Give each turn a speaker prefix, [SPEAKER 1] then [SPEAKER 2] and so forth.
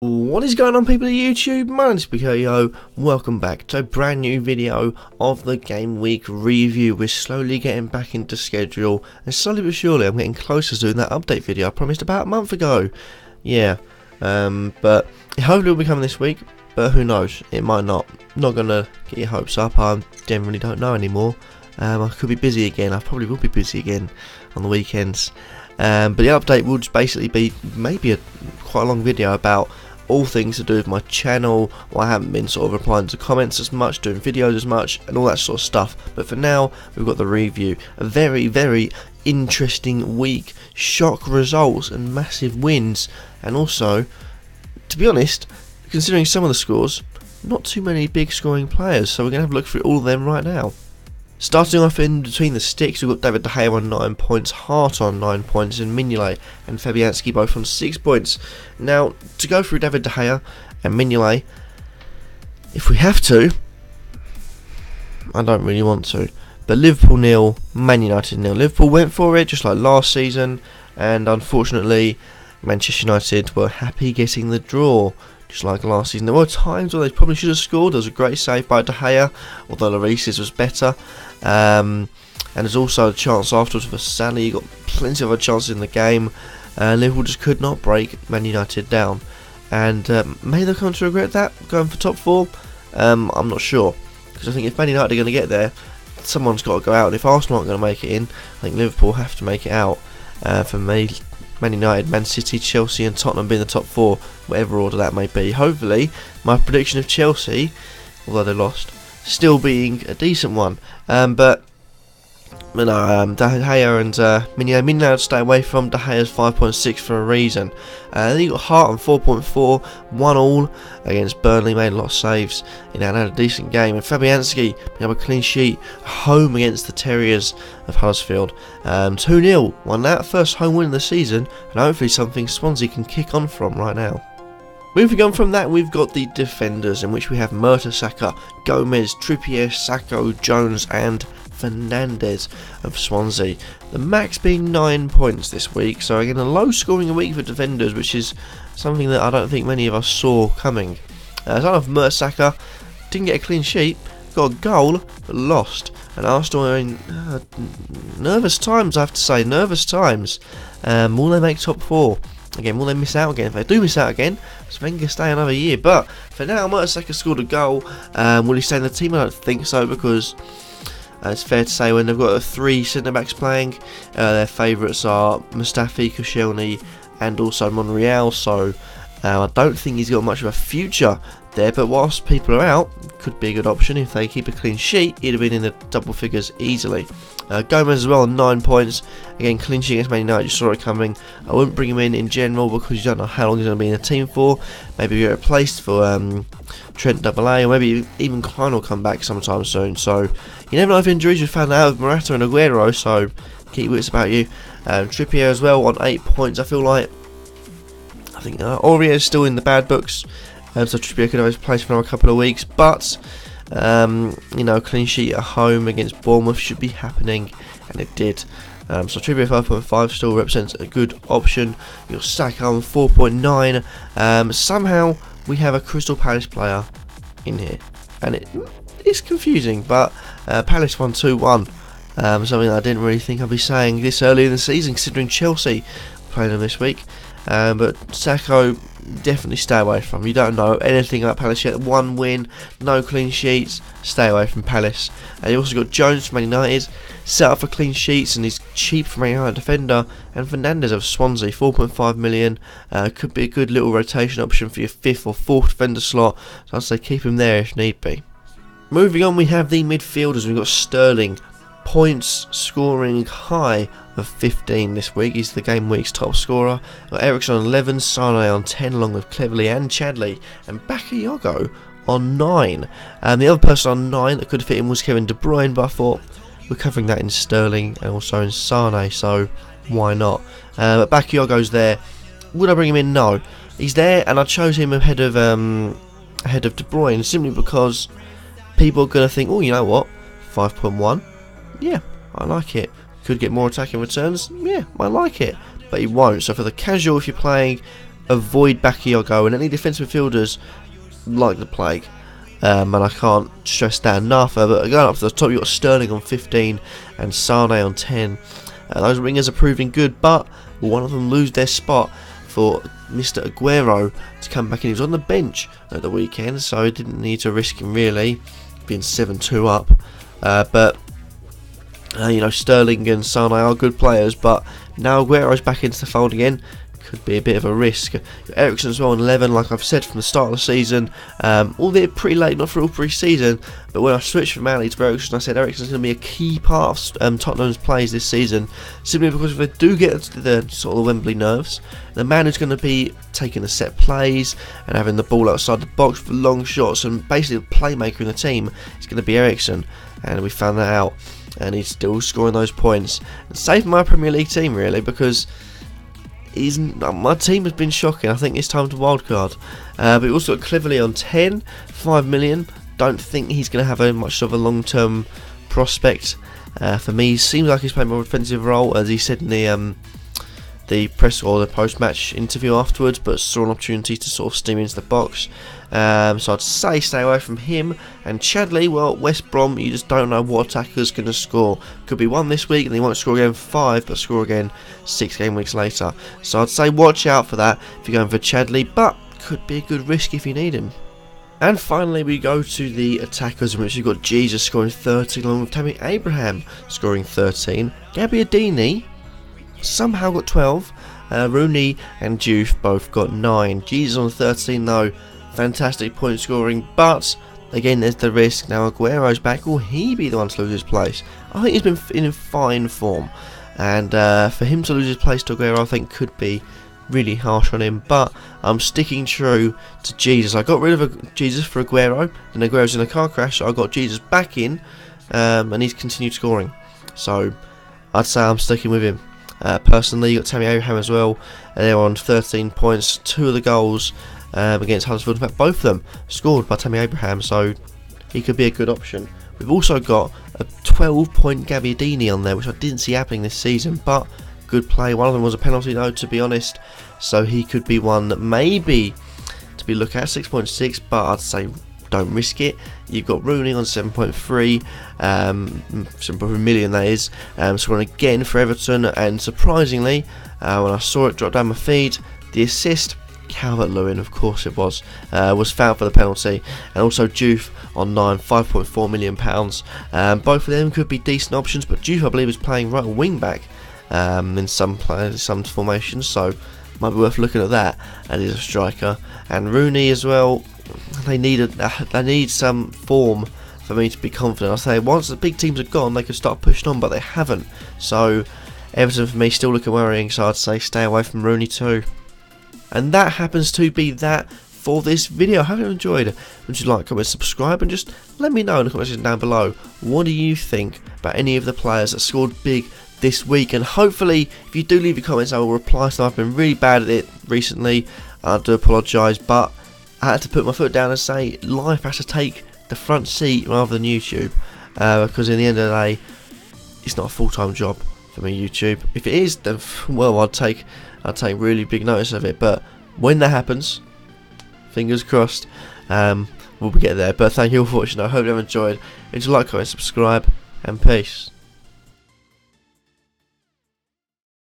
[SPEAKER 1] What is going on, people of YouTube? My name is Kurtyoy. Welcome back to a brand new video of the Game Week review. We're slowly getting back into schedule, and slowly but surely I'm getting closer to doing that update video I promised about a month ago. Yeah, but hopefully it will be coming this week, but who knows, it might not. Not gonna get your hopes up. I generally don't know anymore. I could be busy again. I probably will be busy again on the weekends. But the update will just basically be maybe quite a long video about all things to do with my channel. I haven't been sort of replying to comments as much, doing videos as much, and all that sort of stuff. But for now, we've got the review. A very interesting week. Shock results and massive wins. And also, to be honest, considering some of the scores, not too many big scoring players. So we're going to have a look through all of them right now. Starting off in between the sticks, we've got David De Gea on 9 points, Hart on 9 points, and Mignolet and Fabianski both on 6 points. Now, to go through David De Gea and Mignolet, if we have to, I don't really want to, but Liverpool 0, Man United 0. Liverpool went for it just like last season, and unfortunately, Manchester United were happy getting the draw. Just like last season, there were times where they probably should have scored. There was a great save by De Gea, although Lloris's was better. And there's also a chance afterwards for Salah. You got plenty of other chances in the game. Liverpool just could not break Man United down. And may they come to regret that, going for top 4? I'm not sure. Because I think if Man United are going to get there, someone's got to go out. And if Arsenal aren't going to make it in, I think Liverpool have to make it out. For me, Man United, Man City, Chelsea and Tottenham being the top 4, whatever order that may be. Hopefully, my prediction of Chelsea, although they lost, still being a decent one. But no, De Gea and Mignolet stay away from De Gea's 5.6 for a reason. Then you got Hart on 4.4, 1-1 against Burnley, made a lot of saves, and had a decent game. And Fabianski picked up a clean sheet, home against the Terriers of Huddersfield. 2-0, won that, first home win of the season, and hopefully something Swansea can kick on from right now. Moving on from that, we've got the defenders, in which we have Mertesacker, Gomez, Trippier, Sacco, Jones and Fernandes of Swansea. The max being 9 points this week, so again a low scoring week for defenders, which is something that I don't think many of us saw coming. Starting off Mertesacker, didn't get a clean sheet, got a goal but lost, and Arsenal are in nervous times, I have to say, nervous times. Will they make top 4? Again, will they miss out again? If they do miss out again, Sven can stay another year. But for now, Mertesacker scored a goal. Will he stay in the team? I don't think so, because it's fair to say when they've got 3 centre-backs playing, their favourites are Mustafi, Koscielny and also Monreal, so I don't think he's got much of a future there, but whilst people are out, could be a good option. If they keep a clean sheet, he'd have been in the double figures easily. Gomez as well on 9 points, again clean sheet against Man United, you saw it coming. I wouldn't bring him in general because you don't know how long he's going to be in the team for. Maybe get replaced for Trent AA, or maybe even Klein will come back sometime soon, so you never know if injuries. We found out with Morata and Aguero, so keep wits about you. Trippier as well on 8 points. I think Aurier is still in the bad books, so Trippier could have his place for another couple of weeks, but you know, clean sheet at home against Bournemouth should be happening, and it did. So Trippier 5.5 still represents a good option. Your Saka on 4.9. Somehow we have a Crystal Palace player in here, and it's confusing, but Palace won 2-1. Something that I didn't really think I'd be saying this early in the season, considering Chelsea playing them this week. But Sacco, definitely stay away from. You don't know anything about Palace yet. 1 win, no clean sheets, stay away from Palace. And you also got Jones from Man United, set up for clean sheets, and he's cheap for Man United defender. And Fernandes of Swansea, 4.5 million, could be a good little rotation option for your 5th or 4th defender slot, so I'd say keep him there if need be. Moving on, we have the midfielders. We've got Sterling, points scoring high of 15 this week. He's the game week's top scorer. Got Eriksen on 11, Sané on 10, along with Cleverley and Chadley, and Bakayoko on 9. The other person on 9 that could fit in was Kevin De Bruyne, but I thought we're covering that in Sterling and also in Sané, so why not? But Bakayoko's there. Would I bring him in? No. He's there, and I chose him ahead of De Bruyne simply because people are going to think, oh, you know what, 5.1, yeah, I like it. Could get more attacking returns, yeah, I like it. But he won't. So for the casual, if you're playing avoid Bakayoko, and any defensive midfielders like the plague. And I can't stress that enough. But going up to the top, you've got Sterling on 15 and Sane on 10. Those wingers are proving good, but one of them lose their spot for Mr. Aguero to come back in. He was on the bench at the weekend, so he didn't need to risk him really, being 7-2 up. But you know, Sterling and Sane are good players, but now Aguero's back into the fold again. Could be a bit of a risk. Eriksen as well on 11, like I've said from the start of the season, albeit pretty late, not for all pre-season, but when I switched from Ali to Eriksen, I said Eriksen's going to be a key part of Tottenham's plays this season, simply because if they do get to the sort of Wembley nerves, the man who's going to be taking the set plays and having the ball outside the box for long shots and basically the playmaker in the team is going to be Eriksen, and we found that out, and he's still scoring those points and saved my Premier League team really, because my team has been shocking. I think it's time to wildcard. But we also got Cleverley on 10, 5 million. Don't think he's going to have much of a long-term prospect. For me, seems like he's playing a more defensive role, as he said in the press or the post-match interview afterwards, but saw an opportunity to sort of steam into the box. So I'd say stay away from him. And Chadley, well, West Brom, you just don't know what attacker's going to score. Could be 1 this week and he won't score again 5, but score again 6 game weeks later. So I'd say watch out for that if you're going for Chadley, but could be a good risk if you need him. And finally we go to the attackers, in which you've got Jesus scoring 13 along with Tammy Abraham scoring 13. Gabbiadini somehow got 12. Rooney and Juve both got 9. Jesus on 13 though. Fantastic point scoring, but again there's the risk. Now Aguero's back, will he be the one to lose his place? I think he's been in fine form, and for him to lose his place to Aguero I think could be really harsh on him, but I'm sticking true to Jesus. I got rid of Jesus for Aguero, and Aguero's in a car crash, so I got Jesus back in, and he's continued scoring, so I'd say I'm sticking with him. Personally, you got Tammy Abraham as well, and they're on 13 points, 2 of the goals against Huddersfield. In fact, both of them scored by Tammy Abraham, so he could be a good option. We've also got a 12-point Gabbiadini on there, which I didn't see happening this season, but good play. One of them was a penalty though, to be honest, so he could be one that maybe to be looked at. 6.6, but I'd say don't risk it. You've got Rooney on 7.3, 7.3 million that is, scoring again for Everton, and surprisingly, when I saw it drop down my feed, the assist, Calvert-Lewin, of course it was fouled for the penalty, and also Juve on 9, £5.4 million. Both of them could be decent options, but Juve I believe is playing right wing back in some formations, so might be worth looking at that. And he's a striker, and Rooney as well. They need some form for me to be confident. I say once the big teams are gone, they can start pushing on, but they haven't. So Everton for me still looking worrying. So I'd say stay away from Rooney too. And that happens to be that for this video. I hope you enjoyed. Would you like, comment, subscribe, and just let me know in the comment section down below. What do you think about any of the players that scored big this week? And hopefully, if you do leave your comments, I will reply to them. I've been really bad at it recently. I do apologise, but I had to put my foot down and say life has to take the front seat rather than YouTube, because in the end of the day, it's not a full-time job for me, YouTube. If it is, then well, I'd take really big notice of it. But when that happens, fingers crossed, we'll get there. But thank you all for watching. I hope you have enjoyed. If you like, comment, subscribe, and peace.